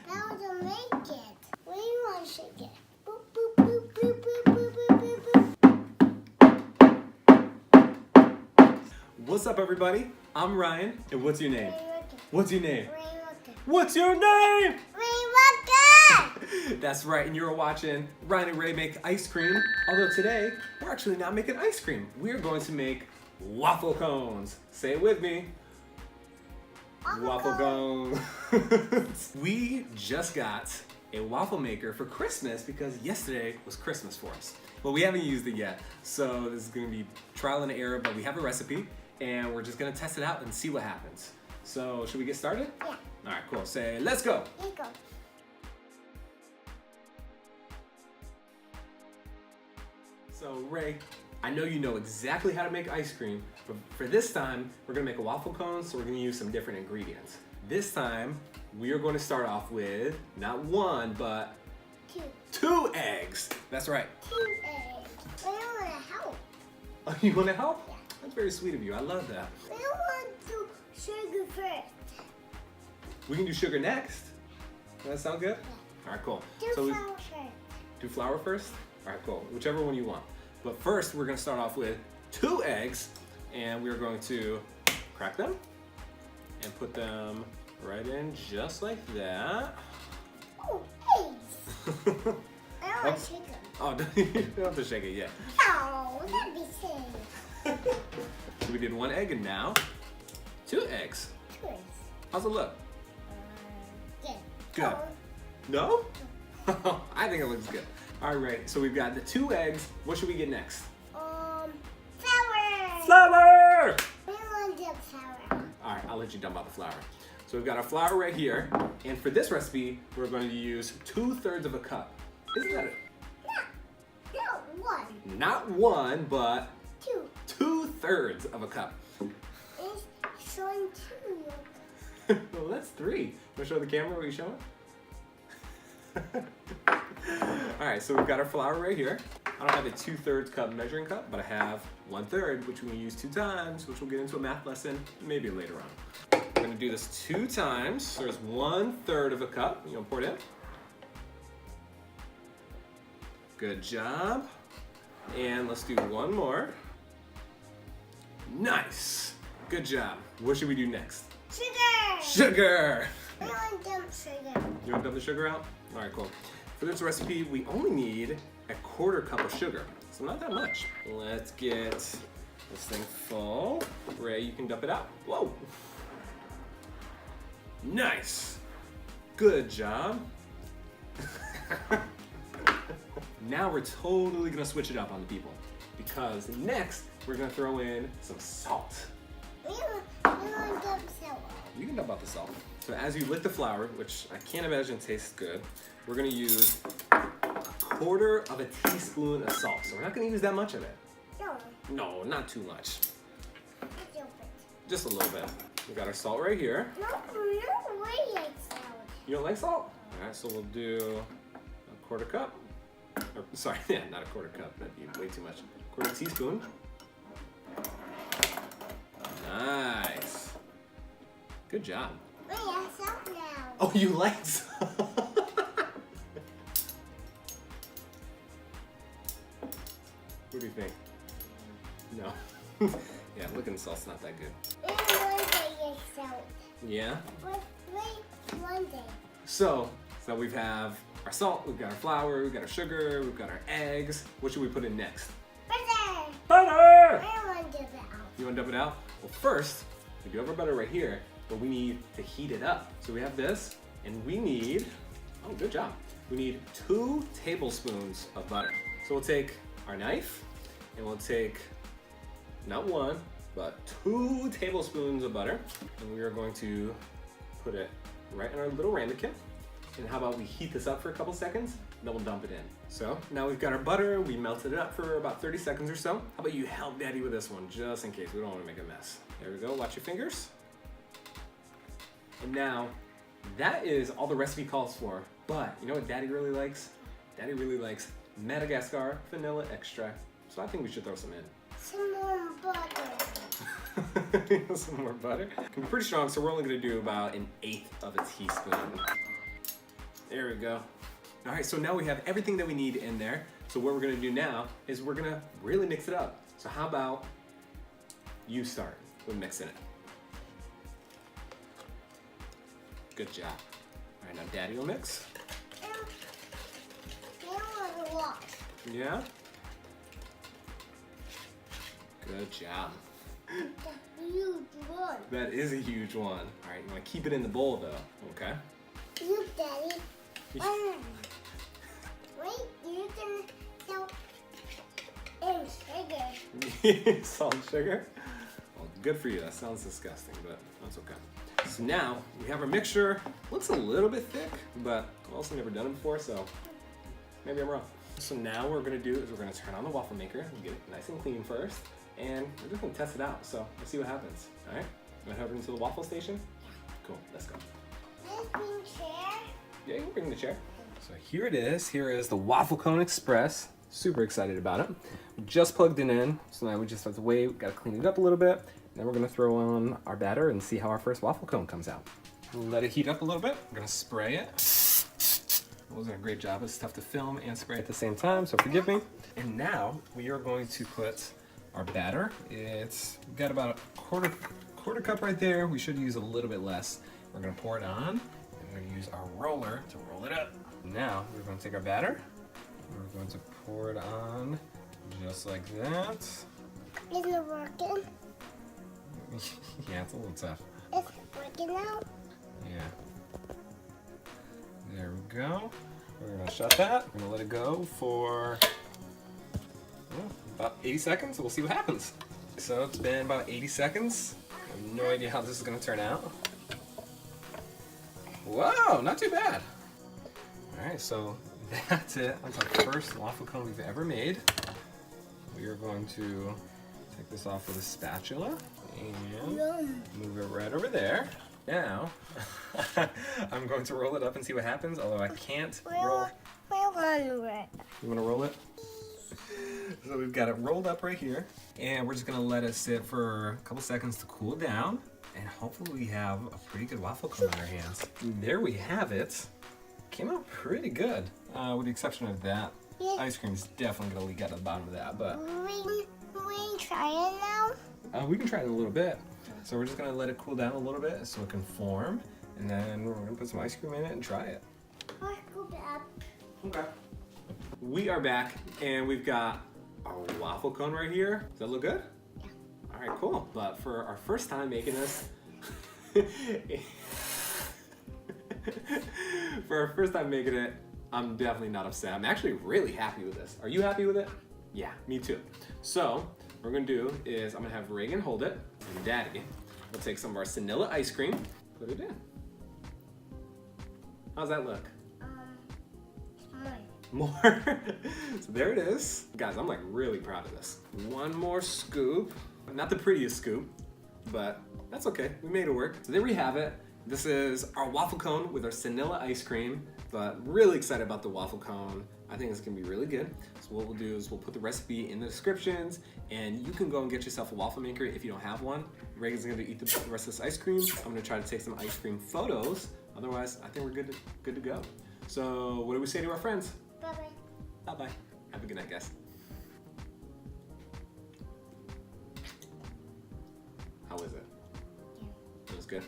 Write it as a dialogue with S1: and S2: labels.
S1: Now to make it. What do you want to shake it? Boop, boop, boop, boop, boop, boop, boop, boop, boop.
S2: What's up, everybody? I'm Ryan, and what's your name? What's your name?
S1: Rainwater.
S2: What's your name?
S1: Rainwater!
S2: That's right, and you're watching Ryan Rae make ice cream. Although today, we're actually not making ice cream. We're going to make waffle cones. Say it with me. Waffle cones. We just got a waffle maker for Christmas because yesterday was Christmas for us. Well, we haven't used it yet, so this is gonna be trial and error, but we have a recipe and we're just gonna test it out and see what happens. So, should we get started?
S1: Yeah.
S2: All right, cool. Say, let's go.
S1: Here you go.
S2: So, Ray, I know you know exactly how to make ice cream, but for this time, we're gonna make a waffle cone, so we're gonna use some different ingredients. This time, we are going to start off with not one, but two eggs. That's right.
S1: 2 eggs. I don't want to help.
S2: Oh, you wanna help?
S1: Yeah.
S2: That's very sweet of you. I love that.
S1: I don't want to sugar first.
S2: We can do sugar next. Does that sound good?
S1: Yeah.
S2: All right, cool.
S1: Do
S2: So we
S1: flour first.
S2: do flour first? All right, cool. Whichever one you want. But first, we're gonna start off with 2 eggs, and we're going to crack them and put them right in just like that.
S1: Oh, eggs. I don't want to shake them.
S2: Oh, you don't have to shake it yet.
S1: Oh, that'd be silly.
S2: So we did 1 egg, and now 2 eggs.
S1: 2 eggs.
S2: How's it look?
S1: Good.
S2: Good. No? I think it looks good. All right, so we've got the 2 eggs. What should we get next?
S1: Flour.
S2: Flour!
S1: We want the flour.
S2: All right, I'll let you dump out the flour. So we've got our flour right here, and for this recipe, we're going to use 2/3 of a cup. Isn't that it?
S1: Not 1.
S2: Not 1, but
S1: 2.
S2: 2/3 of a cup.
S1: It's showing 2.
S2: Well, that's 3. Want to show the camera what you're showing? All right, so we've got our flour right here. I don't have a 2/3 cup measuring cup, but I have 1/3, which we can use 2 times, which we'll get into a math lesson maybe later on. We're gonna do this 2 times. So there's 1/3 of a cup. You gonna pour it in? Good job. And let's do 1 more. Nice. Good job. What should we do next?
S1: Sugar.
S2: Sugar.
S1: I want dump sugar.
S2: You want to dump the sugar out? All right, cool. For this recipe, we only need a 1/4 cup of sugar, so not that much. Let's get this thing full. Ray, you can dump it out. Whoa. Nice. Good job. Now we're totally gonna switch it up on the people because next we're gonna throw in some salt.
S1: We want dump salt.
S2: You can dump out the salt. So as you lick the flour, which I can't imagine tastes good, we're gonna use a 1/4 of a teaspoon of salt. So we're not gonna use that much of it.
S1: No.
S2: No, not too much.
S1: It's open.
S2: Just a little bit. We got our salt right here.
S1: No, way like salt.
S2: You don't like salt? All right, so we'll do a 1/4 cup. Or, sorry, yeah, not a 1/4 cup. That'd be way too much. 1/4 teaspoon. Nice. Good job.
S1: Wait, I have salt now.
S2: Oh, you like salt? What do you think? No. Yeah, looking at salt's not that good.
S1: We want to get salt.
S2: Yeah?
S1: Wait, one day.
S2: So we have our salt, we've got our flour, we've got our sugar, we've got our eggs. What should we put in next?
S1: Butter.
S2: Butter!
S1: I don't want to dump it out.
S2: You want to dump it out? Well, first, we do have our butter right here, but we need to heat it up. So we have this, and we need, oh, good job. We need 2 tablespoons of butter. So we'll take our knife, and we'll take not 1, but 2 tablespoons of butter, and we are going to put it right in our little ramekin. And how about we heat this up for a couple seconds, then we'll dump it in. So now we've got our butter, we melted it up for about 30 seconds or so. How about you help Daddy with this one, just in case we don't want to make a mess. There we go, watch your fingers. And now, that is all the recipe calls for, but you know what Daddy really likes? Daddy really likes Madagascar vanilla extract, so I think we should throw some in.
S1: Some more butter.
S2: Some more butter. It can be pretty strong, so we're only gonna do about 1/8 of a teaspoon. There we go. All right, so now we have everything that we need in there. So what we're gonna do now is we're gonna really mix it up. So how about you start with mixing it? Good job. All right, now Daddy will mix. Yeah? Good job.
S1: That's a huge one.
S2: That is a huge one. All right, you wanna keep it in the bowl though, okay?
S1: You, Daddy. Wait, you can salt and sugar.
S2: Salt and sugar? Well, good for you. That sounds disgusting, but that's okay. So now we have our mixture. Looks a little bit thick, but I've also never done it before, so maybe I'm wrong. So now what we're gonna do is we're gonna turn on the waffle maker and get it nice and clean first, and we're just gonna test it out. So let's see what happens. All right? You wanna head over into the waffle station? Cool. Let's go.
S1: Let's bring chair.
S2: Yeah, you can bring the chair. So here it is. Here is the Waffle Cone Express. Super excited about it. We just plugged it in, so now we just have to wait. We've got to clean it up a little bit. Then we're gonna throw on our batter and see how our first waffle cone comes out. Let it heat up a little bit. I'm gonna spray it. It wasn't a great job. It's tough to film and spray at the same time, so forgive me. And now we are going to put our batter. We've got about a quarter cup right there. We should use a little bit less. We're gonna pour it on. We're going to use our roller to roll it up. Now we're going to take our batter. We're going to pour it on just like that.
S1: Is it working?
S2: Yeah, it's a little tough.
S1: It's working out.
S2: Yeah. There we go. We're going to shut that. We're going to let it go for about 80 seconds. We'll see what happens. So it's been about 80 seconds. I have no idea how this is going to turn out. Whoa, not too bad. All right, so that's it. That's our first waffle cone we've ever made. We are going to take this off with a spatula and move it right over there. Now, I'm going to roll it up and see what happens, although I can't roll.
S1: We're on it.
S2: You want to roll it? So we've got it rolled up right here, and we're just going to let it sit for a couple seconds to cool down. And hopefully we have a pretty good waffle cone in our hands. And there we have it. Came out pretty good, with the exception of that.
S1: Yeah.
S2: Ice cream is definitely gonna leak out the bottom of that, but
S1: We try it now.
S2: we can try it in a little bit. So we're just gonna let it cool down a little bit so it can form, and then we're gonna put some ice cream in it and try it.
S1: Let's go back.
S2: Okay. We are back, and we've got our waffle cone right here. Does that look good? All right, cool. But for our first time making this, I'm definitely not upset. I'm actually really happy with this. Are you happy with it? Yeah, me too. So what we're gonna do is I'm gonna have Reagan hold it, and Daddy will take some of our vanilla ice cream, put it in. How's that look? More. So there it is. Guys, I'm like really proud of this. One more scoop. Not the prettiest scoop, but that's okay. We made it work. So there we have it. This is our waffle cone with our vanilla ice cream, but really excited about the waffle cone. I think it's gonna be really good. So what we'll do is we'll put the recipe in the descriptions, and you can go and get yourself a waffle maker if you don't have one. Reagan's gonna eat the rest of this ice cream. I'm gonna try to take some ice cream photos. Otherwise, I think we're good to go. So what do we say to our friends?
S1: Bye-bye.
S2: Bye-bye. Have a good night, guys. How is it?
S1: Yeah.
S2: It was good?